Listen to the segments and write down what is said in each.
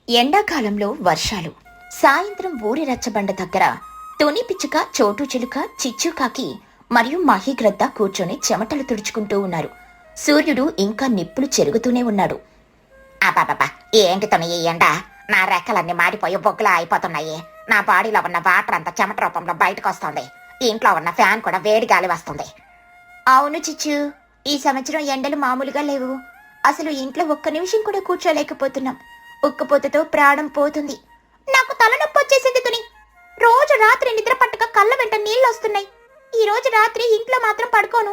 ఎండాకాలంలో వర్షాలు. సాయంత్రం ఊరి రచ్చబండ దగ్గర తుని పిచ్చుక, చోటు చిలుక, చిచ్చుకాకి మరియు మహిగ్రద్ద కూర్చొని చెమటలు తుడుచుకుంటూ ఉన్నారు. సూర్యుడు ఇంకా నిప్పులు చెరుగుతూనే ఉన్నాడు. అబాబాబా, ఏంటి తను ఈ ఎండ? నా రెక్కలన్నీ మాడిపోయి బొగ్గులా అయిపోతున్నాయి. నా బాడీలో ఉన్న వాటర్ అంతా చెమట రూపంలో బయటకు వస్తుంది. ఇంట్లో ఉన్న ఫ్యాన్ కూడా వేడి గాలి వస్తుంది. అవును చిచ్చు, ఈ సంవత్సరం ఎండలు మామూలుగా లేవు. అసలు ఇంట్లో ఒక్క నిమిషం కూడా కూర్చోలేకపోతున్నాం. ఉక్కపోతతో ప్రాణం పోతుంది. నాకు తలనొప్పి వచ్చేసింది తుని. రోజు రాత్రి నిద్ర పట్టక కళ్ళ వెంట నీళ్లు వస్తున్నాయి. ఈ రోజు రాత్రి ఇంట్లో మాత్రం పడుకోను.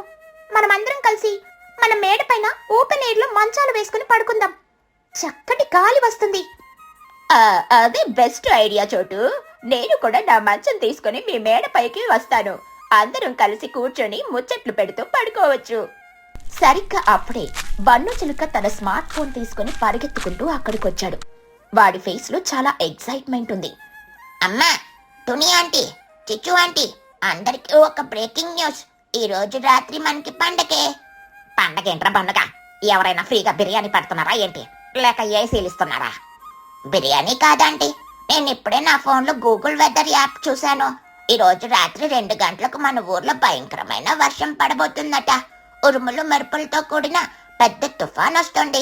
మనమందరం కలిసి మన మేడ పైన ఓపెన్ ఎయిర్ లో మంచాలు వేసుకుని పడుకుందాం. చక్కటి గాలి వస్తుంది. అదే బెస్ట్ ఐడియా చోటు. నేను కూడా నా మంచం తీసుకుని మీ మేడ పైకి వస్తాను. అందరం కలిసి కూర్చొని ముచ్చట్లు పెడుతూ పడుకోవచ్చు. సరిగ్గా అప్పుడే బన్ను చిలుక తన స్మార్ట్ ఫోన్ తీసుకుని పరిగెత్తుకుంటూ అక్కడికొచ్చాడు. వాడి ఫేస్ లో చాలా ఎక్సైట్మెంట్ ఉంది. అమ్మా, తుని ఆంటీ, చిచ్చు ఆంటీ, అందరికీ ఒక బ్రేకింగ్ న్యూస్. ఈ రోజు రాత్రి మనకి పండగే. పండగేంట్రా పండుగ? ఎవరైనా ఫ్రీగా బిర్యానీ పెడుతున్నారా ఏంటి? లేక ఏసీలు ఇస్తున్నారా? బిర్యానీ కాదంటీ, నేను ఇప్పుడే నా ఫోన్లో గూగుల్ వెదర్ యాప్ చూశాను. ఈ రోజు రాత్రి 2 గంటలకు మన ఊర్లో భయంకరమైన వర్షం పడబోతుందట. ఉరుములు మెరుపులతో కూడిన పెద్ద తుఫాన్ వస్తుంది.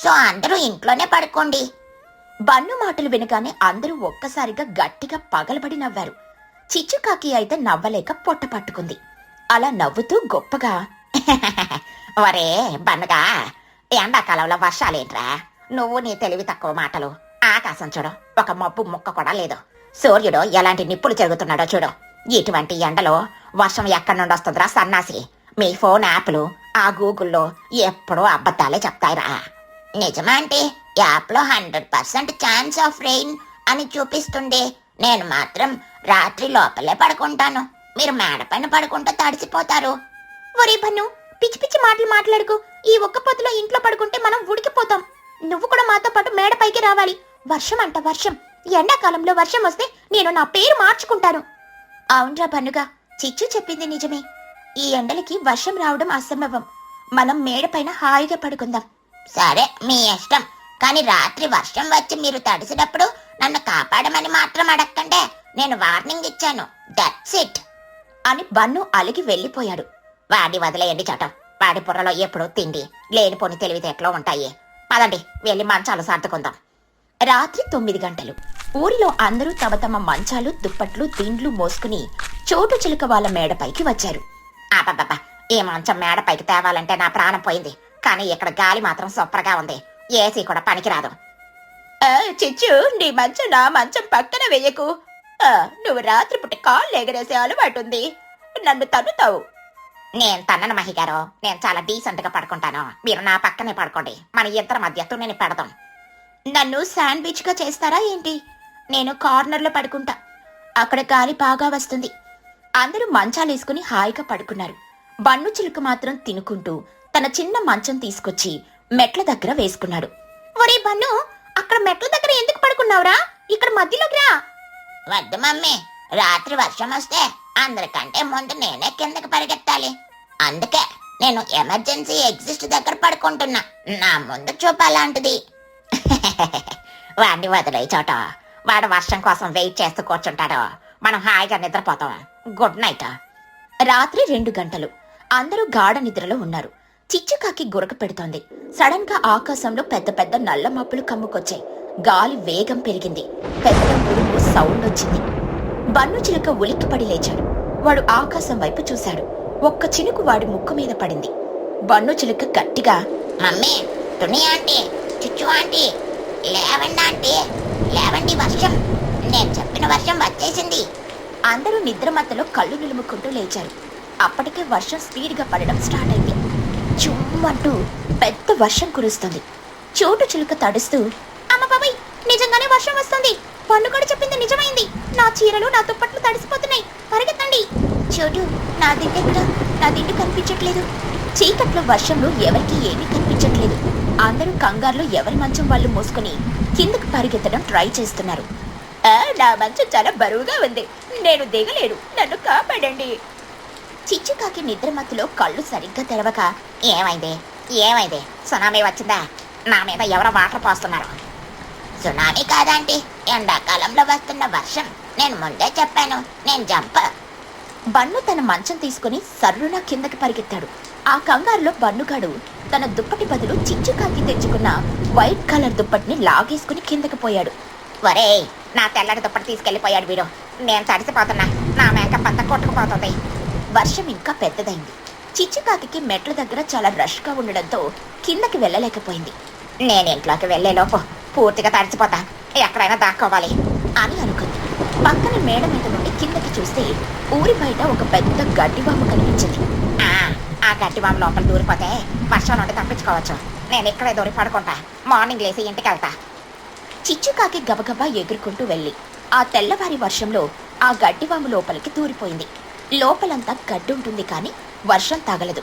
సో అందరూ ఇంట్లోనే పడుకోండి. బన్ను మాటలు వినగానే అందరూ ఒక్కసారిగా గట్టిగా పగలబడి నవ్వారు. చిచ్చుకాకి అయితే నవ్వలేక పొట్ట పట్టుకుంది. అలా నవ్వుతూ గొప్పగా, ఒరే బన్నుగా, ఎండాకాలంలో వర్షాలేంట్రా? నువ్వు నీ తెలివి తక్కువ మాటలు. ఆకాశం చూడు, ఒక మబ్బు ముక్క కూడా లేదు. సూర్యుడు ఎలాంటి నిప్పులు చెరుగుతున్నాడో చూడు. ఇటువంటి ఎండలో వర్షం ఎక్కడి నుండి వస్తుందిరా సన్నాసి? మీ ఫోన్ యాప్లు, ఆ గూగుల్లో ఎప్పుడూ అబద్ధాలే చెప్తాయిరా. నిజమా అంటే యాప్లో 100% ఛాన్స్ ఆఫ్ రెయిన్ అని చూపిస్తుంది. నేను మాత్రం రాత్రి లోపలే పడుకుంటాను. మీరు మేడ పైన పడుకుంటే తడిసిపోతారు. ఒరే బన్ను, పిచ్చి పిచ్చి మాటలు మాట్లాడుకు. ఈ ఒక్క పొద్దులో ఇంట్లో పడుకుంటే మనం ఉడికిపోతాం. నువ్వు కూడా మాతో పాటు మేడ పైకి రావాలి. వర్షం అంట వర్షం. ఎండాకాలంలో వర్షం వస్తే నేను నా పేరు మార్చుకుంటాను. అవునరా బన్నుగా, చిచ్చు చెప్పింది నిజమే. ఈ ఎండలకి వర్షం రావడం అసంభవం. మనం మేడ పైన హాయిగా పడుకుందాం. సరే, మీ ఇష్టం. కానీ రాత్రి వర్షం వచ్చి మీరు తడిసినప్పుడు నన్ను కాపాడమని మాత్రం అడక్కండే. నేను వార్నింగ్ ఇచ్చాను. దట్స్ ఇట్ అని బన్ను అలిగి వెళ్ళిపోయాడు. వాడి వదిలేయండి చటం. వాడి బుర్రలో ఎప్పుడూ తిండి లేనిపోని తెలివితేటలో ఉంటాయి. పదండి, వెళ్ళి మంచాలు సర్దుకుందాం. రాత్రి 9 గంటలు. ఊరిలో అందరూ తమ తమ మంచాలు, దుప్పట్లు, దిండ్లు మోసుకుని చోటు చిలుక వాళ్ళ మేడపైకి వచ్చారు. అబ్బబ్బబ్బా, ఈ మంచం మేడ పైకి తేవాలంటే నా ప్రాణం పోయింది. కానీ ఇక్కడ గాలి మాత్రం సూపర్గా ఉంది. ఏసీ కూడా పనికిరాదు. చిచ్చు, నీ మంచం నా మంచం పక్కన వెయ్యకు. నువ్వు రాత్రిపూట కాళ్ళు ఎగరేసే అలవాటు ఉంది. నన్ను తన్నుతావు. నేను తన్నను మహిగారు. నేను చాలా డీసెంట్ గా పడుకుంటాను. మీరు నా పక్కనే పడుకోండి. మన ఇద్దరి మధ్య తునిని పెడదాం. నన్ను శాండ్విచ్ గా చేస్తారా ఏంటి? నేను కార్నర్లో పడుకుంటా. అక్కడ గాలి బాగా వస్తుంది. అందరూ మంచాలేసుకుని హాయిగా పడుకున్నారు. బన్ను చిలుక మాత్రం తినుకుంటూ తన చిన్న మంచం తీసుకొచ్చి మెట్ల దగ్గర వేసుకున్నాడు. ఒరే బన్ను, అక్కడ మెట్ల దగ్గర ఎందుకు పడుకున్నావురా? ఇక్కడ మధ్యలోకి రా. వద్దు మమ్మీ, రాత్రి వర్షం వస్తే అందరికంటే ముందు నేనే కిందకి పరిగెత్తాలి. అందుకే నేను ఎమర్జెన్సీ ఎగ్జిస్ట్ దగ్గర పడుకుంటున్నా. నా ముందు చూపు అలాంటిది. వాడిని వదిలే చోట. వాడు వర్షం కోసం వెయిట్ చేస్తూ కూర్చుంటాడు. మనం హాయిగా నిద్రపోతాం. Good night. రాత్రి 2 గంటలు. అందరూ గాఢ నిద్రలో ఉన్నారు. చిచ్చుకాకి గురక పెడుతోంది. సడన్ గా ఆకాశంలో పెద్ద పెద్ద నల్ల మబ్బులు కమ్ముకొచ్చాయి. గాలి వేగం పెరిగింది. పెద్ద ఉరుము సౌండ్ వచ్చింది. బన్ను చిలుక ఉలిక్కిపడి లేచాడు. వాడు ఆకాశం వైపు చూశాడు. ఒక్క చినుకు వాడి ముక్కు మీద పడింది. బన్ను చిలుక గట్టిగా, మమ్మీ, తుని ఆంటీ, చిచ్చు ఆంటీ, లేవండి ఆంటీ, లేవండి, వర్షం. నేను చెప్పిన వర్షం వచ్చేసింది. అందరూ నిద్రమత్తలో కళ్ళు నిలుముకుంటూ లేచారు. అప్పటికే వర్షం స్పీడ్గా పడడం స్టార్ట్ అయింది. చుమ్మంటూ పెద్ద వర్షం కురుస్తుంది. చోటు చిలుక తడుస్తూ, అమ్మ బాబాయ్, నిజంగానే వర్షం వస్తుంది. పన్ను కూడా చెప్పింది నిజమైంది. నా చీరలు, నా దుప్పట్లు తడిసిపోతున్నాయి. పరిగెత్తండి. చోటు, నా దిండు ఎక్కడ? నా దిండు కనిపించట్లేదు. చీకట్లో వర్షంలో ఎవరికి ఏమీ కనిపించట్లేదు. అందరూ కంగారులో ఎవరి మంచం వాళ్ళు మోసుకుని కిందకు పరిగెత్తడం ట్రై చేస్తున్నారు. నా మంచం చాలా బరువుగా ఉంది. నేను దిగలేను. నన్ను కాపాడండి. చిచ్చుకాకి నిద్రమత్తులో కళ్ళు సరిగ్గా తెరవక, ఏమైంది? సునామీ వచ్చిందా? నా మీద ఎవరో వాటర్ పోస్తున్నారు. సునామీ కాదంటీ, ఎండాకాలంలో వస్తున్న వర్షం. నేను ముందే చెప్పాను, నేను జంప్. బన్ను తన మంచం తీసుకుని సర్రున కిందకి పరిగెత్తాడు. ఆ కంగారులో బన్నుగాడు తన దుప్పటి బదులు చిచ్చుకాకి తెచ్చుకున్న వైట్ కలర్ దుప్పటిని లాగేసుకుని కిందకి పోయాడు. ఒరేయ్, నా తెల్లటి దుప్పటి తీసుకెళ్లిపోయాడు వీడు. నేను తడిసిపోతున్నా, నా మేకప్ అంతా కొట్టుకుపోతుంది. వర్షం ఇంకా పెద్దదైంది. చిచ్చుకాకి మెట్ల దగ్గర చాలా రష్గా ఉండడంతో కిందకి వెళ్ళలేకపోయింది. నేను ఇంట్లోకి వెళ్లేలోపు పూర్తిగా తడిసిపోతా, ఎక్కడైనా దాక్కోవాలి అని అనుకుంది. పక్కన మేడ మీద నుండి కిందకి చూస్తే ఊరి బయట ఒక పెద్ద గడ్డివాము కనిపించింది. ఆ గడ్డివాము లోపల దూరిపోతే వర్షం నుండి తప్పించుకోవచ్చు. నేను ఇక్కడే దూరి పడుకుంటా, మార్నింగ్ లేసి ఇంటికి వెళ్తా. చిచ్చుకాకి గబగబా ఎగురుకుంటూ వెళ్ళి ఆ తెల్లవారి వర్షంలో ఆ గడ్డివాము లోపలికి దూరిపోయింది. లోపలంతా గడ్డి ఉంటుంది కానీ వర్షం తగలదు.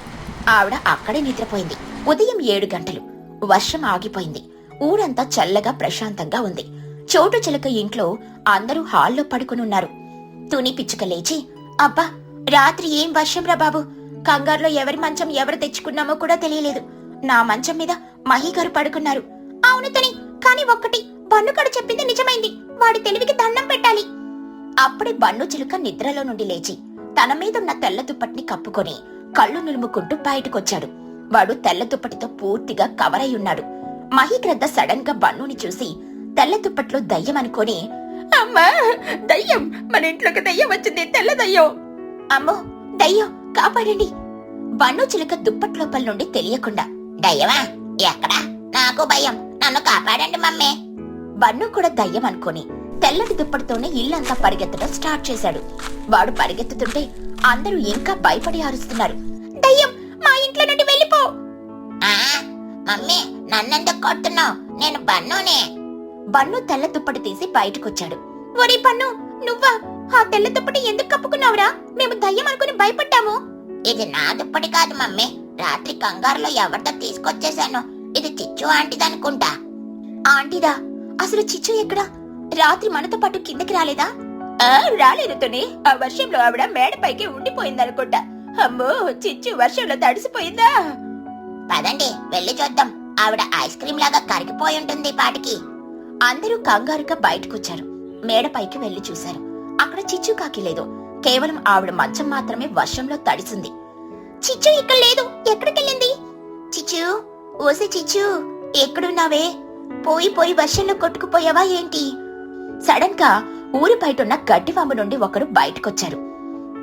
ఆవిడ అక్కడే నిద్రపోయింది. ఉదయం 7 గంటలు. వర్షం ఆగిపోయింది. ఊరంతా చల్లగా ప్రశాంతంగా ఉంది. చోటు చిలక ఇంట్లో అందరూ హాల్లో పడుకునున్నారు. తుని పిచ్చుక లేచి, అబ్బా, రాత్రి ఏం వర్షం రా బాబు. కంగారులో ఎవరి మంచం ఎవరు తెచ్చుకున్నామో కూడా తెలియలేదు. నా మంచం మీద మహిగారు పడుకున్నారు. అవును తుని, కానీ ఒక్కటి, బన్నుగాడు చెప్పింది నిజమైంది. వాడి తెలివికి దండం పెట్టాలి. అప్పుడే బన్ను చిలుక నిద్రలో నుండి లేచి తన మీదున్న తెల్ల దుప్పటిని కప్పుకొని కళ్ళు నులుముకుంటూ బయటకొచ్చాడు. వాడు తెల్ల దుప్పటితో పూర్తిగా కవర్ అయి ఉన్నాడు. మహిగ్రద్ద సడన్ గా బన్నుని చూసి తెల్ల దుప్పట్లో దయ్యం అనుకొని, అమ్మా, దయ్యం, మన ఇంట్లోకి దయ్యం వచ్చింది, తెల్ల దయ్యం. అమ్మో, దయ్యం, కాపాడండి. బన్ను చిలుక దుప్పట్లోపల నుండి తెలియకుండా, దయ్యమా? ఎక్కడా? నాకు భయం, నన్ను కాపాడండి మమ్మీ. బన్ను కూడా దయ్యం అనుకొని తెల్లటి దుప్పటితోనే ఇల్లంతా పరిగెత్తడం స్టార్ట్ చేశాడు. వాడు పరిగెత్తుతుంటే అందరూ ఇంకా భయపడి అరుస్తున్నారు, దయ్యం, మా ఇంట్లో నుండి వెళ్ళిపో. మమ్మీ, నన్నెందుకు కొడుతున్నావు? నేను బన్నునే. బన్ను తెల్ల దుప్పటి తీసి బయటకొచ్చాడు. ఒరే బన్ను, నువ్వా? ఆ తెల్ల దుప్పటి ఎందుకు కప్పుకున్నావురా? మేము దయ్యం అనుకుని భయపడ్డాము. ఇది నా దుప్పటి కాదు మమ్మీ, రాత్రి కంగారులో ఎవరితో తీసుకొచ్చేసాను. ఇది చిచ్చు ఆంటీదనుకుంటా. ఆంటీదా? అసలు చిచ్చు ఎక్కడా? రాత్రి మనతో పాటు కిందకి రాలేదా? రాలేదు తుని. ఆ వర్షంలో ఆవిడ మేడపైకి ఉండిపోయిందనుకుంటా. అమ్మో, చిచ్చు వర్షంలో తడిసిపోయిందా? పదండి వెళ్ళి చూద్దాం. ఆవిడ ఐస్ క్రీమ్ లాగా కరిగిపోయి ఉంటుంది పాటికి. అందరూ కంగారుగా బయటకొచ్చారు. మేడపైకి వెళ్లి చూశారు. అక్కడ చిచ్చుకాకి లేదు. కేవలం ఆవిడ మంచం మాత్రమే వర్షంలో తడిసింది. చిచ్చు ఇక్కడ లేదు, ఎక్కడికెళ్ళింది? చిచ్చు, ఓసి చిచ్చు, ఎక్కడున్నావే? పోయి వర్షంలో కొట్టుకుపోయావా ఏంటి? సడన్ గా ఊరి బయటున్న గడ్డివాము నుండి ఒకరు బయటకొచ్చారు.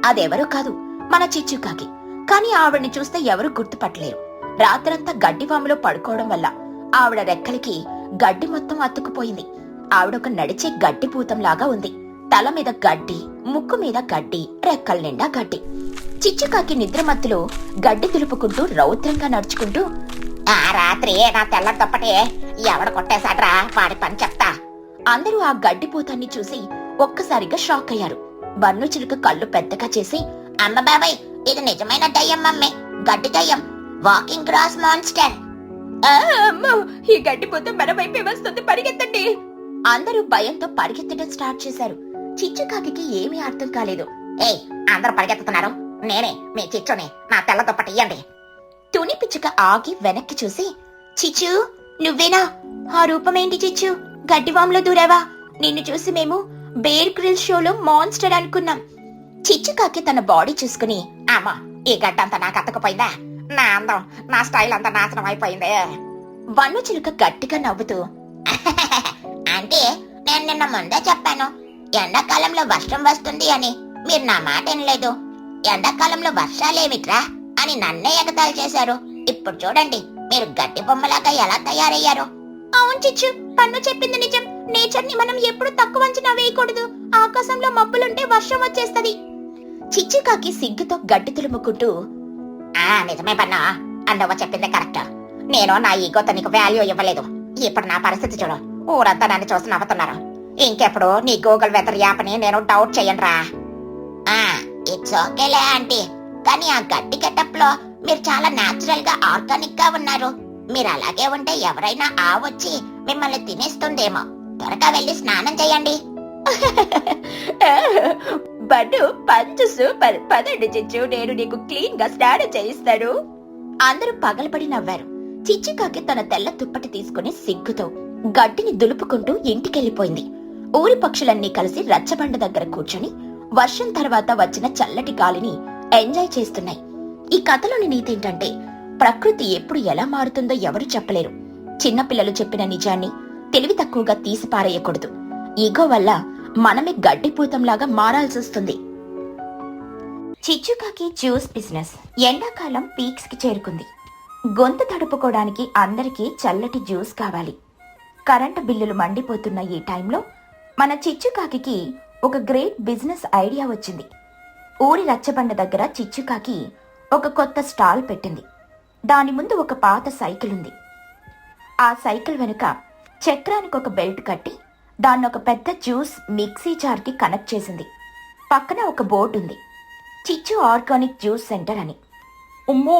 అదెవరో కాదు, మన చిచ్చుకాకి. కాని ఆవిడ్ని చూస్తే ఎవరూ గుర్తుపట్టలేరు. రాత్రంతా గడ్డివాములో పడుకోవడం వల్ల ఆవిడ రెక్కలకి గడ్డి మొత్తం అతుక్కుపోయింది. ఆవిడొక నడిచే గడ్డి భూతంలాగా ఉంది. తల మీద గడ్డి, ముక్కు మీద గడ్డి, రెక్కల నిండా గడ్డి. చిచ్చుకాకి నిద్రమత్తులో గడ్డి దులుపుకుంటూ రౌద్రంగా నడుచుకుంటూ, ఆ రాత్రి నా తెల్ల దుప్పటి ఎవడ కొట్టేశాడ్రా, వాడి పని చెప్తా. అందరూ ఆ గడ్డి భూతాన్ని చూసి ఒక్కసారిగా షాక్ అయ్యారు. బన్ను చిలుక కళ్ళు పెద్దగా చేసి, అమ్మ బాబాయ్, ఇది నిజమైన దయ్యం మమ్మీ, గడ్డి దయ్యం, వాకింగ్ గ్రాస్ మాన్స్టర్. అమ్మో, ఈ గడ్డి భూతం మన వైపే వస్తుంది, పరిగెత్తండి. అందరూ భయంతో పరిగెత్తడం స్టార్ట్ చేశారు. చిచ్చుకాకి ఏమీ అర్థం కాలేదు. ఏయ్, అందరూ పరిగెత్తుతున్నారు, నేనే మీ చిచ్చుని, నా తెల్ల దుప్పటి ఇయ్యండి. తుని పిచ్చుక ఆగి వెనక్కి చూసి, చిచ్చు, నువ్వేనా? ఆ రూపమేంటి చిచ్చు? గడ్డివాంలో దూరావా? నిన్ను చూసి మేము బేర్ గ్రిల్ షోలో మాన్స్టర్ అనుకున్నాం. చిచ్చుకాకి తన బాడీ చూసుకుని, అమ్మా, ఈ గడ్డంతా నాకు అతుకుపోయిందా? నా అందం, నా స్టైల్ అంతా నాశనం అయిపోయిందే. బన్ను చిలుక గట్టిగా నవ్వుతూ, అంటే నేను నిన్న ముందే చెప్పాను, ఎండాకాలంలో వర్షం వస్తుంది అని. మీరు నా మాట వినలేదు. ఎండాకాలంలో వర్షాలేమిట్రా అని నన్నే ఎగతాళి చేశారు. ఇప్పుడు చూడండి, మీరు గడ్డి బొమ్మలాగా ఎలా తయారయ్యారు. అవును చిచ్చు, పన్ను చెప్పింది నిజం. నేచర్ ని మనం ఎప్పుడు తక్కువ అంచనా వేయకూడదు. ఆకాశంలో మబ్బులుంటే వర్షం వచ్చేస్తది. చిచ్చుకాకి సిగ్గుతో గడ్డి తులుముకుంటూ, నిజమే పన్నా, నువ్వు చెప్పింది కరెక్ట్. నేను నా ఈగోతో నీకు వాల్యూ ఇవ్వలేదు. ఇప్పుడు నా పరిస్థితి చూడు, ఊరంతా నన్ను చూసి నవ్వుతున్నారు. ఇంకెప్పుడు నీ గూగుల్ వెదర్ యాప్ని నేను డౌట్ చెయ్యనురా. ఇట్స్ ఓకేలే ఆంటీ, కానీ ఆ గడ్డి గెటప్ లో మీరు చాలా నాచురల్ గా ఆర్గానిక్ గా ఉన్నారు. మీరు అలాగే ఉంటే ఎవరైనా వచ్చి మిమ్మల్ని తినేస్తుందేమో. త్వరగా వెళ్ళి స్నానం చేయండి. బన్ను, పంచు సూపర్. పదండి చిచ్చు, నేను నీకు క్లీన్ గా స్నానం చేయిస్తాను. అందరూ పగలబడి నవ్వారు. చిచ్చుకాకి తన తెల్ల దుప్పటి తీసుకుని సిగ్గుతో గడ్డిని దులుపుకుంటూ ఇంటికెళ్ళిపోయింది. ఊరి పక్షులన్నీ కలిసి రచ్చబండ దగ్గర కూర్చొని వర్షం తర్వాత వచ్చిన చల్లటి గాలిని ఎంజాయ్ చేస్తున్నాయి. ఈ కథలోని నీతేంటంటే ప్రకృతి ఎప్పుడు ఎలా మారుతుందో ఎవరు చెప్పలేరు. చిన్నపిల్లలు చెప్పిన నిజాన్ని తెలివి తక్కువగా తీసిపారేయకూడదు. ఈగో వల్ల మనమే గడ్డిపూతంలాగా మారాల్సొస్తుంది. చిచ్చుకాకి జ్యూస్ బిజినెస్ ఎండాకాలం పీక్స్ కి చేరుకుంది. గొంతు తడుపుకోవడానికి అందరికీ చల్లటి జ్యూస్ కావాలి. కరెంటు బిల్లులు మండిపోతున్న ఈ టైంలో మన చిచ్చుకాకి ఒక గ్రేట్ బిజినెస్ ఐడియా వచ్చింది. ఊరి రచ్చబండ దగ్గర చిచ్చుకాకి ఒక కొత్త స్టాల్ పెట్టింది. దాని ముందు ఒక పాత సైకిల్ ఉంది. ఆ సైకిల్ వెనుక చక్రానికి ఒక బెల్ట్ కట్టి దాన్ని ఒక పెద్ద జ్యూస్ మిక్సీ జార్కి కనెక్ట్ చేసింది. పక్కన ఒక బోర్డు ఉంది, చిచ్చు ఆర్గానిక్ జ్యూస్ సెంటర్ అని. అమ్మో,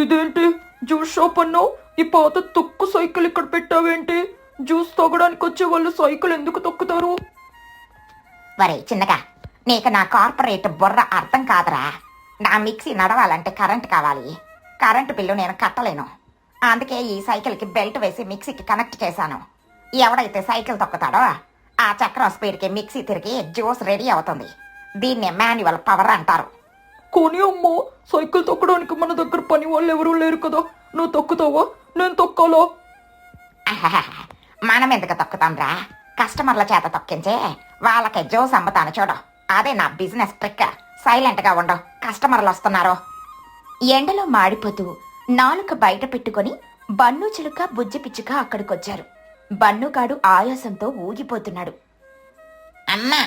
ఇదేంటి జ్యూస్ షాప్ అన్నావు? ఈ పాత తొక్కు సైకిల్ ఇక్కడ పెట్టావేంటి? జ్యూస్ తాగడానికి వచ్చే వాళ్ళు సైకిల్ ఎందుకు తొక్కుతారు? వరే చిన్నగా, నీకు నా కార్పొరేట్ బుర్ర అర్థం కాదురా. నా మిక్సీ నడవాలంటే కరెంట్ కావాలి. కరెంటు బిల్లు నేను కట్టలేను. అందుకే ఈ సైకిల్కి బెల్ట్ వేసి మిక్సీకి కనెక్ట్ చేశాను. ఎవడైతే సైకిల్ తొక్కుతాడో ఆ చక్రం స్పీడ్కి మిక్సీ తిరిగి జ్యూస్ రెడీ అవుతుంది. దీన్నే మాన్యువల్ పవర్ అంటారు. కానీ అమ్మో, సైకిల్ తొక్కడానికి మన దగ్గర పని వాళ్ళు ఎవరూ లేరు కదా. నువ్వు తొక్కుతావా? నేను తొక్కాలా? మనం ఎందుకు తొక్కుతాంరా? కస్టమర్ల చేత తొక్కించే వాళ్ళకి జ్యూస్ అమ్ముతాను చూడు. అదే నా బిజినెస్ ట్రిక్. సైలెంట్ గా ఉండు, కస్టమర్లు వస్తున్నారు. ఎండలో మాడిపోతూ నాలుక బయట పెట్టుకుని బన్ను చిలుక బుజ్జి పిచ్చుక అక్కడికొచ్చారు. బన్నుగాడు ఆయాసంతో ఊగిపోతున్నాడు. అమ్మా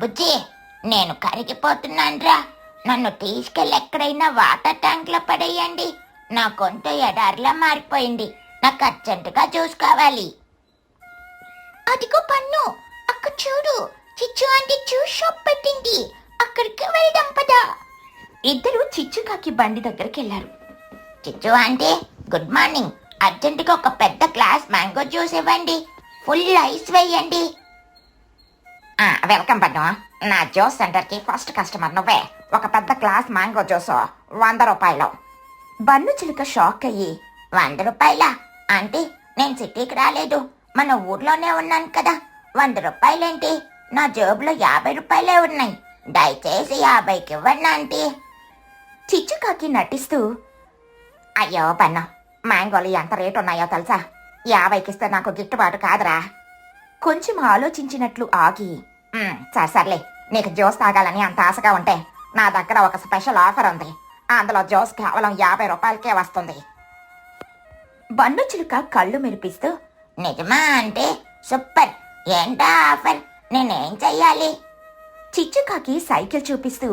బుజ్జి, నేను కరిగిపోతున్నాన్రా. నన్ను తీసుకెళ్ళి ఎక్కడైనా వాటర్ ట్యాంక్ లో పడేయండి. నా కొంత ఎడారిలా మారిపోయింది. నాకు అర్జెంటుగా జ్యూస్ కావాలి. అదిగో పన్ను, అక్కడ చూడు, చిచ్చు ఆంటీ జ్యూస్ షాప్ పెట్టింది. అక్కడికి వెళ్దాం పదా. ఇద్దరు చిచ్చుకాకి బండి దగ్గరికి వెళ్లారు. చిచ్చు ఆంటీ, గుడ్ మార్నింగ్. అర్జెంటుగా ఒక పెద్ద గ్లాస్ మ్యాంగో జ్యూస్ ఇవ్వండి. ఫుల్ ఐస్ వేయండి. వెల్కమ్ పన్ను. నా జ్యూస్ సెంటర్కి ఫస్ట్ కస్టమర్ నువ్వే. ఒక పెద్ద గ్లాస్ మ్యాంగో జ్యూస్ 100 రూపాయలు. బన్ను చిలుక షాక్ అయ్యి, 100 రూపాయలా? ఆంటీ, నేను సిటీకి రాలేదు, మన ఊర్లోనే ఉన్నాను కదా. 100 రూపాయలేంటి? నా జేబులో 50 రూపాయలే ఉన్నాయి. దయచేసి 50కి ఇవ్వండి ఆంటీ. చిచ్చుకాకి నటిస్తూ, అయ్యో పన్ను, మ్యాంగోలు ఎంత రేటు ఉన్నాయో తెలుసా? 50కి ఇస్తే నాకు గిట్టుబాటు కాదురా. కొంచెం ఆలోచించినట్లు ఆగి, సర్లే, నీకు జ్యూస్ తాగాలని అంత ఆశగా ఉంటే నా దగ్గర ఒక స్పెషల్ ఆఫర్ ఉంది. అందులో జ్యూస్ కేవలం 50 రూపాయలకే వస్తుంది. బన్ను చిలుక కళ్ళు మెరిపిస్తూ, నిజమా అంటే? సూపర్. ఏంటా ఆఫర్? నేనేం చెయ్యాలి? చిచ్చుకాకి సైకిల్ చూపిస్తూ,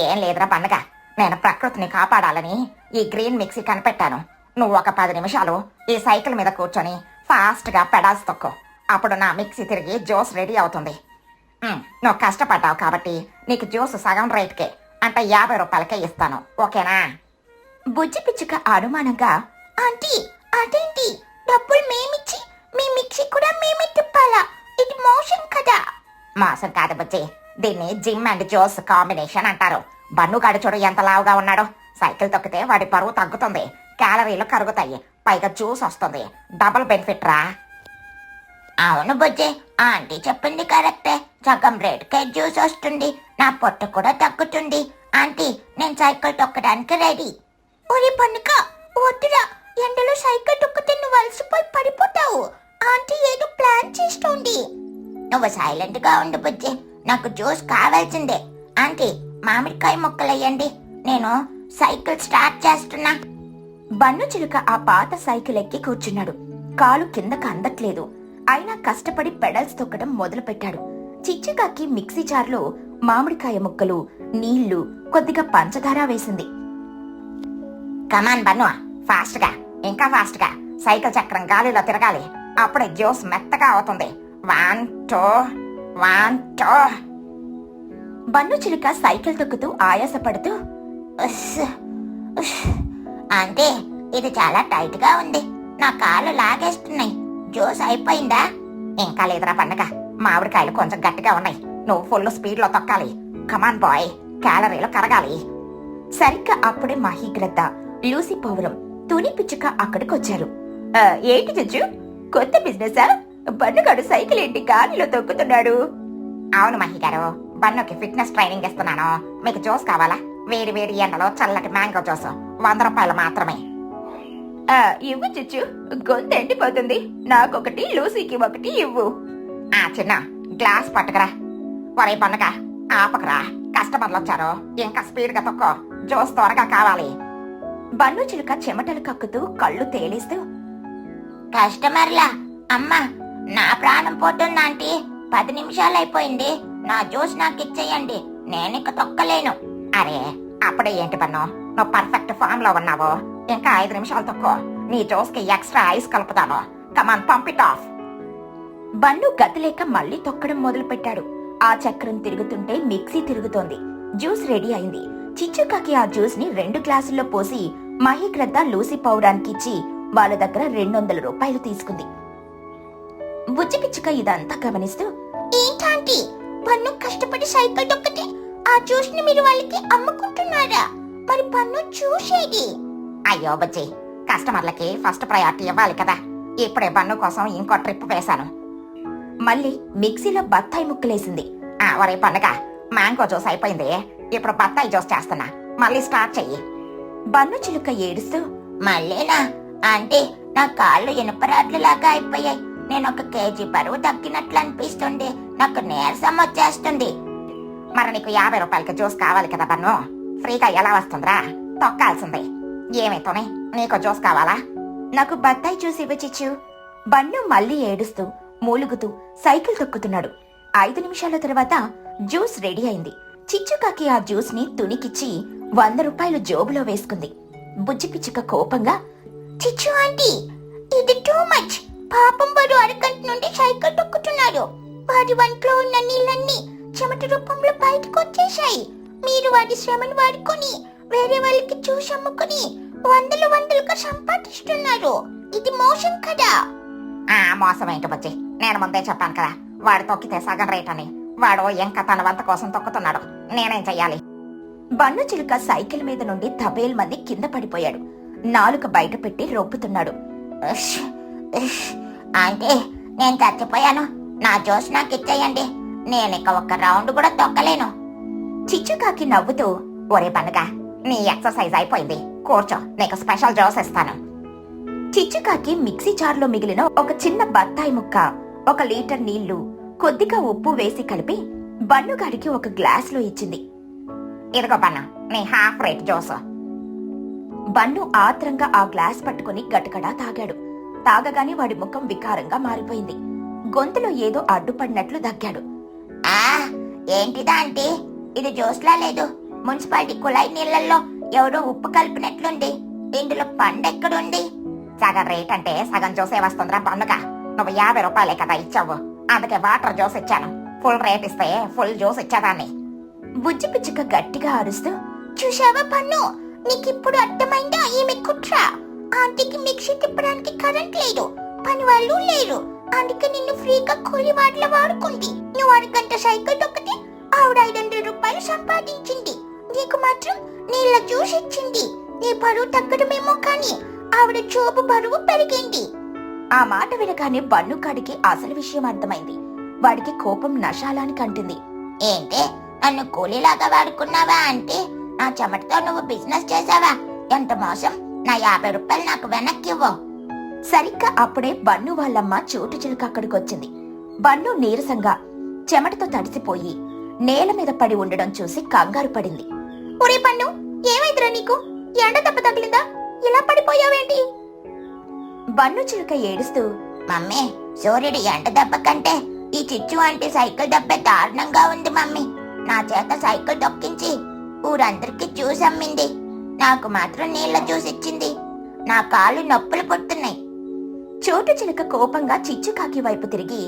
ఏం లేదురా పండగ, నేను ప్రకృతిని కాపాడాలని ఈ గ్రీన్ మిక్సీ కనిపెట్టాను. నువ్వు ఒక 10 నిమిషాలు ఈ సైకిల్ మీద కూర్చొని ఫాస్ట్గా పెడాల్స్ తొక్కు. అప్పుడు నా మిక్సీ తిరిగి జ్యూస్ రెడీ అవుతుంది. నువ్వు కష్టపడ్డావు కాబట్టి నీకు జ్యూస్ సగం రేట్కే, అంటే 50 రూపాయలకే ఇస్తాను. ఓకేనా? బుజ్జి పిచ్చుక అనుమానంగా, ఆంటీ అదేంటి, డబ్బులు మేమిచ్చి మీ మిక్సీ కూడా మేమే తిప్పాలా? ఇది మోసం కదా. మోసం కాదు బుజ్జి, దీన్ని జిమ్ అండ్ జ్యూస్ కాంబినేషన్ అంటారు. బన్నుగాడు చూడు ఎంత లావుగా ఉన్నాడు. సైకిల్ తొక్కితే వాడి బరువు తగ్గుతుంది, క్యాలరీలు కరుగుతాయి, పైగా జ్యూస్ వస్తుంది. డబుల్ బెనిఫిట్ రా. అవును బుజ్జి, ఆంటీ చెప్పింది కరెక్టే. సగం రేటుకే జ్యూస్ వస్తుంది, నా పొట్ట కూడా తగ్గుతుంది. ఆంటీ, నేను సైకిల్ తొక్కడానికి రెడీ. ఒరే పన్నుక, వద్దురా, ఎండలో సైకిల్ తొక్కితే నువ్వు అలసిపోయి పడిపోతావు. ఆంటీ ఏదో ప్లాన్ చేస్తోంది. నువ్వు సైలెంట్ గా ఉండు బుజ్జి, నాకు జ్యూస్ కావాల్సిందే. ఆంటీ, మామిడికాయ ముక్కలయ్యండి, నేను సైకిల్ స్టార్ట్ చేస్తున్నా. బన్ను చిలుక ఆ పాత సైకిల్ ఎక్కి కూర్చున్నాడు. కాలు కిందకు అందట్లేదు, అయినా కష్టపడి పెడల్స్ తొక్కడం మొదలు పెట్టాడు. చిచ్చుకాకి మిక్సీ జార్లో మామిడికాయ ముక్కలు, నీళ్లు, కొద్దిగా పంచదార వేసింది. కమాన్ బన్ను, ఫాస్ట్ గా, ఇంకా ఫాస్ట్ గా. సైకిల్ చక్రం గాలిలో తిరగాలి, అప్పుడే జ్యూస్ మెత్తగా అవుతుంది. 1 2 1 2. బన్ను చిలుక సైకిల్ తొక్కుతూ ఆయాసపడుతూ, అంటే ఇది చాలా టైట్ గా ఉంది, నా కాళ్ళు లాగేస్తున్నాయి. జ్యూస్ అయిపోయిందా? ఇంకా లేదురా పండగ, మామిడికాయలు కొంచెం గట్టిగా ఉన్నాయి. నువ్వు ఫుల్ స్పీడ్ లో తొక్కాలి. కమాన్ బాయ్, క్యాలరీలు కరగాలి. సరిగ్గా అప్పుడే మహీగ్రద్ద, లూసీ పౌరం, తుని పిచ్చుక అక్కడికొచ్చారు. ఏంటి చిచ్చు, కొత్త బిజినెసా? బన్నుగాడు సైకిల్ ఏంటి గాలిలో తొక్కుతున్నాడు? అవును మహి గారు, బన్నుకి ఫిట్నెస్ ట్రైనింగ్ ఇస్తున్నాను. మీకు జ్యూస్ కావాలా? వేడి వేడి ఎండలో చల్లటి మ్యాంగో జ్యూస్ 100 రూపాయలు మాత్రమే. ఇవ్వు చిచ్చు, గొంతు ఎండిపోతుంది. నాకొకటి, లూసీకి ఒకటి ఇవ్వు. ఆ చిన్న గ్లాస్ పట్టుకురా. ఒరే బన్నుగా ఆపకరా, కస్టమర్లు వచ్చారు. ఇంకా స్పీడ్ గా తొక్కో, జ్యూస్ త్వరగా కావాలి. బన్ను చిలుక చెమటలు కక్కుతూ కళ్ళు తేలిస్తూ, కస్టమర్లా? అమ్మా, నా ప్రాణం పోతుంది ఆంటీ. 10 నిమిషాలు అయిపోయింది. నా జ్యూస్ నాకు ఇచ్చేయండి, నేనిక తొక్కలేను. అరే అప్పుడే ఏంటి బన్ను, నువ్వు పర్ఫెక్ట్ ఫామ్ లో ఉన్నావు. ఇంకా 5 నిమిషాలు తొక్కో, నీ జ్యూస్ కి ఎక్స్ట్రా ఐస్ కలుపుతాను. Come on, pump it off. బన్ను గతిలేక మళ్ళీ తొక్కడం మొదలు పెట్టాడు. ఆ చక్రం తిరుగుతుంటే మిక్సీ తిరుగుతోంది. జ్యూస్ రెడీ అయింది. చిచ్చుకాకి ఆ జ్యూస్ ని 2 గ్లాసుల్లో పోసి మహిగ్రద్ద లూసీ పౌరానికి ఇచ్చి వాళ్ళ దగ్గర 200 రూపాయలు తీసుకుంది. బుజ్జి పిచ్చుక ఇదంతా గమనిస్తూ, ఏంటాంటీ, పన్ను కష్టపడి సైకిల్ తొక్కటి ఆ జ్యూస్ ని మీరు వాళ్ళకి అమ్ముకుంటున్నారా? మరి పన్ను చూసేది. అయ్యో బుజ్జి, కస్టమర్లకి ఫస్ట్ ప్రయారిటీ ఇవ్వాలి కదా. ఇప్పుడే బన్ను కోసం ఇంకో ట్రిప్ వేశాను. మళ్ళీ మిక్సీలో బత్తాయి ముక్కలేసింది. ఒరే బన్నుగా, మ్యాంగో జ్యూస్ అయిపోయింది. ఇప్పుడు బత్తాయి జ్యూస్ చేస్తున్నా, మళ్ళీ స్టార్ట్ చెయ్యి. బన్ను చిలుక ఏడుస్తూ, మళ్ళీనా? అంటే నా కాళ్ళు ఇనుపరాడ్లలాగా అయిపోయాయి. నేను 1 కేజీ బరువు తగ్గినట్లు అనిపిస్తుంది. నాకు నీరసం వచ్చేస్తుంది. మరి నీకు 50 రూపాయలకి జ్యూస్ కావాలి కదా బన్ను, ఫ్రీగా ఎలా వస్తుందిరా? తొక్కాల్సిందే. ఏమైతోనే, నీకు జ్యూస్ కావాలా? నాకు బత్తాయి జ్యూస్ ఇవ్వ చిచ్చు. బన్ను మళ్ళీ ఏడుస్తూ మూలుగుతూ సైకిల్ తొక్కుతున్నాడు. 5 నిమిషాల తర్వాత జ్యూస్ రెడీ అయింది. చిచ్చుకాకి ఆ జ్యూస్ ని తునికిచ్చి 100 రూపాయలు జోబులో వేసుకుంది. బుజ్జి పిచ్చుక కోపంగా, చిచ్చు ఆంటీ, ఇది టూ మచ్. పాపం వాడు అరగంట నుండి సైకిల్ తొక్కుతున్నాడు. వాడి వంట్లో ఉన్న నీళ్ళన్నీ చెమట రూపంలో బయటకు వచ్చేశాయి. మీరు వాడి శ్రమను వాడుకొని వేరే వాళ్ళకి చూసి అమ్ముకుని వందలుగా సంపాదిస్తున్నారు. ఇది మోసం కదా? మోసం ఏంటి బుజ్జి, నేను ముందే చెప్పాను కదా, వాడు తొక్కితే సగం రేట్ అని. వాడు ఇంకా తన వంత కోసం తొక్కుతున్నాడు. నేనేం చెయ్యాలి? బన్ను చిలుక సైకిల్ మీద నుండి తబేల్ మంది కింద పడిపోయాడు. నాలుక బయట పెట్టి రొప్పుతున్నాడు. అంటే నేను చచ్చిపోయాను. నా జ్యూస్ నాకు ఇచ్చేయండి, నేనిక 1 రౌండ్ కూడా తొక్కలేను. చిచ్చుకాకి నవ్వుతూ, ఒరే బన్నుగా, నీ ఎక్సర్సైజ్ అయిపోయింది, కూర్చో, నీకు స్పెషల్ జ్యూస్ ఇస్తాను. చిచ్చుకాకి మిక్సీ జార్లో మిగిలిన ఒక చిన్న బత్తాయి ముక్క, 1 లీటర్ నీళ్లు, కొద్దిగా ఉప్పు వేసి కలిపి బన్నుగాడికి 1 గ్లాసులో ఇచ్చింది. ఇదిగో బన్ను, నీ హాఫ్ రేట్ జ్యూస్. బన్ను ఆత్రంగా ఆ గ్లాస్ పట్టుకుని గటగడా తాగాడు. తాగగానే వాడి ముఖం వికారంగా మారిపోయింది. గొంతులో ఏదో అడ్డుపడినట్లు దగ్గాడు. ఏంటిదా అంటే, ఇది జ్యూస్లా లేదు. మున్సిపాలిటీ కుళాయి నీళ్లలో ఎవరో ఉప్పు కలిపినట్లుంది. ఇందులో పండెక్కడుంది? సగం రేట్ అంటే సగం జ్యూసే వస్తుందిరా బన్నుగా. నువ్వు 50 రూపాయలే కదా ఇచ్చావు, అందుకే వాటర్ జ్యూస్ ఇచ్చాను. ఫుల్ రేట్ ఇస్తే ఫుల్ జ్యూస్ ఇచ్చేదాన్ని. బుజ్జి పిచ్చుక గట్టిగా అరుస్తూ, చూశావా పన్ను, నీకిప్పుడు అర్థమైందా ఈమె కుట్ర? ఆంటీకి మిక్సీ తిప్పడానికి కరెంట్ లేదు, పని వాళ్ళు లేరు, అందుకే నిన్ను ఫ్రీగా కూలివాడ్ల వాడుకుంది. నువ్వు అరగంట సైకిల్ తొక్కితే ఆవిడ 500 రూపాయలు సంపాదించింది. నీకు మాత్రం నీళ్ళ జ్యూస్ ఇచ్చింది. నీ బరువు తగ్గడమేమో కానీ ఆవిడ జోబు బరువు పెరిగింది. ఆ మాట వినగానే బన్నుకాడికి అసలు విషయం అర్థమైంది. వాడికి కోపం నశాలానికి అంటింది. ఏంటి, నన్ను కూలీలాగా వాడుకున్నావా? అంటే నా చెమటతో నువ్వు బిజినెస్ చేసావా? ఎంత మోసం! నా 50 రూపాయలు నాకు వెనక్కివ్వు. సరిగ్గా అప్పుడే బన్ను వాళ్ళమ్మ చోటు చిలుక అక్కడికొచ్చింది. బన్ను నీరసంగా చెమటతో తడిసిపోయి నేల మీద పడి ఉండడం చూసి కంగారు పడింది. ఒరే బన్ను, ఏమైందిరా నీకు? ఎండ దెబ్బ తగిలిందా? ఇలా పడిపోయావేంటి? బన్ను చిలుక ఏడుస్తూ, మమ్మీ, సూర్యుడు ఎండ దెబ్బ కంటే ఈ చిచ్చు ఆంటీ సైకిల్ దెబ్బ దారుణంగా ఉంది మమ్మీ. నా చేత సైకిల్ తొక్కించి ఊరందరికి జ్యూస్ అమ్మింది. నాకు మాత్రం నీళ్ల జ్యూస్ ఇచ్చింది. నా కాళ్ళు నొప్పులు పుడుతున్నాయి. చోటు చిలుక కోపంగా చిచ్చుకాకి వైపు తిరిగి,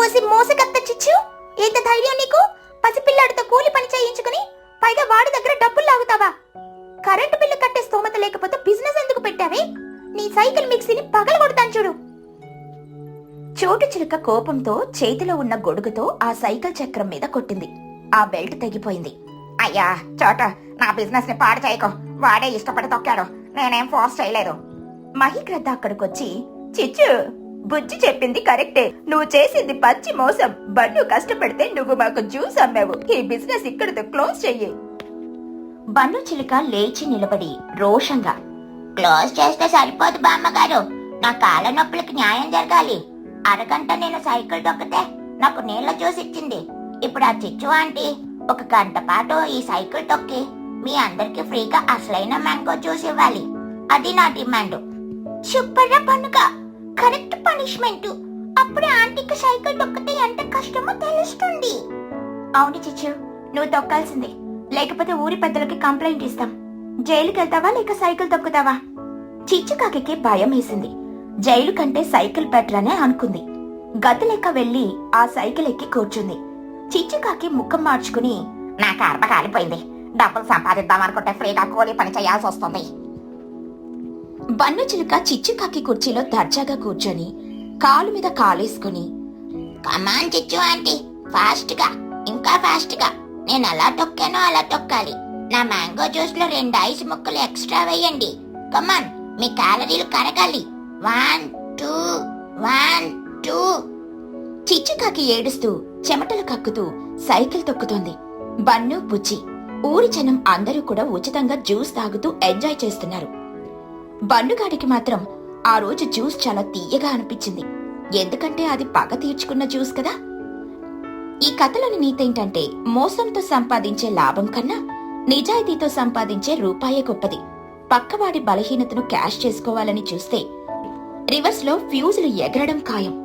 ఓసి మోసగత్త చిచ్చు, ఎంత ధైర్యం నీకు? పసిపిల్లాడితో కూలి పని చేయించుకుని పైగా వాడి దగ్గర డబ్బులు లాగుతావా? కరెంటు బిల్లు కట్టే స్తోమత లేకపోతే బిజినెస్ ఎందుకు పెట్టావే? నీ సైకిల్ మిక్సీని పగలగొడతాను చూడు. చోటు చిలుక కోపంతో చేతిలో ఉన్న గొడుగుతో ఆ సైకిల్ చక్రం మీద కొట్టింది. ఆ బెల్ట్ తెగిపోయింది. అయ్యా చోటు, నా బిజినెస్ ని పాడు చేయకు. వాడే ఇష్టపడి తొక్కాడు, నేనేం ఫోర్స్ చేయలేదు. మహిగ్రద్ద అక్కడికొచ్చి, చిచ్చు, బుజ్జి చెప్పింది కరెక్టే. నువ్వు చేసింది పచ్చి మోసం. బన్ను కష్టపడితే నువ్వు మాకు జ్యూస్ అమ్మావు. ఈ బిజినెస్ ఇక్కడితో క్లోజ్ చెయ్యి. బన్ను చిలుక లేచి నిలబడి రోషంగా, క్లోజ్ చేస్తే సరిపోదు బామ్మగారు. నా కాళ్ళ నొప్పులకి న్యాయం జరగాలి. అరగంట నేను సైకిల్ తొక్కితే నాకు నీళ్ళ జ్యూస్ ఇచ్చింది. ఇప్పుడు ఆ చిచ్చు ఆంటీ ఒక గంట పాటు ఈ సైకిల్ తొక్కి మీ అందరికి ఫ్రీగా అసలైన మ్యాంగో జ్యూస్ ఇవ్వాలి. అది నా డిమాండ్. సూపర్ రా బన్నుగా, కరెక్ట్ పనిష్మెంట్. అప్పుడే ఆంటీకి సైకిల్ తొక్కితే ఎంత కష్టమో తెలుస్తుంది. అవును చిచ్చు, నువ్వు తొక్కాల్సిందే. లేకపోతే ఊరి పెద్దలకి కంప్లైంట్ ఇస్తాం. జైలుకి వెళ్తావా లేక సైకిల్ తొక్కుతావా? చిచ్చుకాకి భయం వేసింది. జైలు కంటే సైకిల్ బెటర్ అనే అనుకుంది. గతి లెక్క వెళ్లి ఆ సైకిల్ ఎక్కి కూర్చుంది. చిచ్చుకాకి ముఖం మార్చుకుని, నా కర్మ కాలిపోయింది. డబ్బులు సంపాదిద్దాం అనుకుంటే ఫ్రీగా కూలీ పని చేయాల్సి వస్తుంది. బన్ను చిలుక చిచ్చుకాకి కుర్చీలో దర్జాగా కూర్చొని కాలు మీద కాలేసుకుని, కమాన్ చిచ్చు ఆంటీ, ఫాస్ట్ గా, ఇంకా ఫాస్ట్ గా. నేను ఎలా తొక్కానో అలా తొక్కాలి. నా మ్యాంగో జ్యూస్ లో 2 ఐస్ ముక్కలు ఎక్స్ట్రా వేయండి. కమాన్, మీ క్యాలరీలు కరగాలి. 1 2 1 2. చిచ్చుకాకి ఏడుస్తూ చెమటలు కక్కుతూ సైకిల్ తొక్కుతోంది. బన్ను, బుజ్జి, ఊరి జనం అందరూ కూడా ఉచితంగా జ్యూస్ తాగుతూ ఎంజాయ్ చేస్తున్నారు. బన్నుగాడికి మాత్రం ఆ రోజు జ్యూస్ చాలా తీయగా అనిపించింది. ఎందుకంటే అది పగ తీర్చుకున్న జ్యూస్ కదా. ఈ కథలోని నీతేంటంటే, మోసంతో సంపాదించే లాభం కన్నా నిజాయితీతో సంపాదించే రూపాయే గొప్పది. పక్కవాడి బలహీనతను క్యాష్ చేసుకోవాలని చూస్తే రివర్స్ లో ఫ్యూజులు ఎగరడం ఖాయం.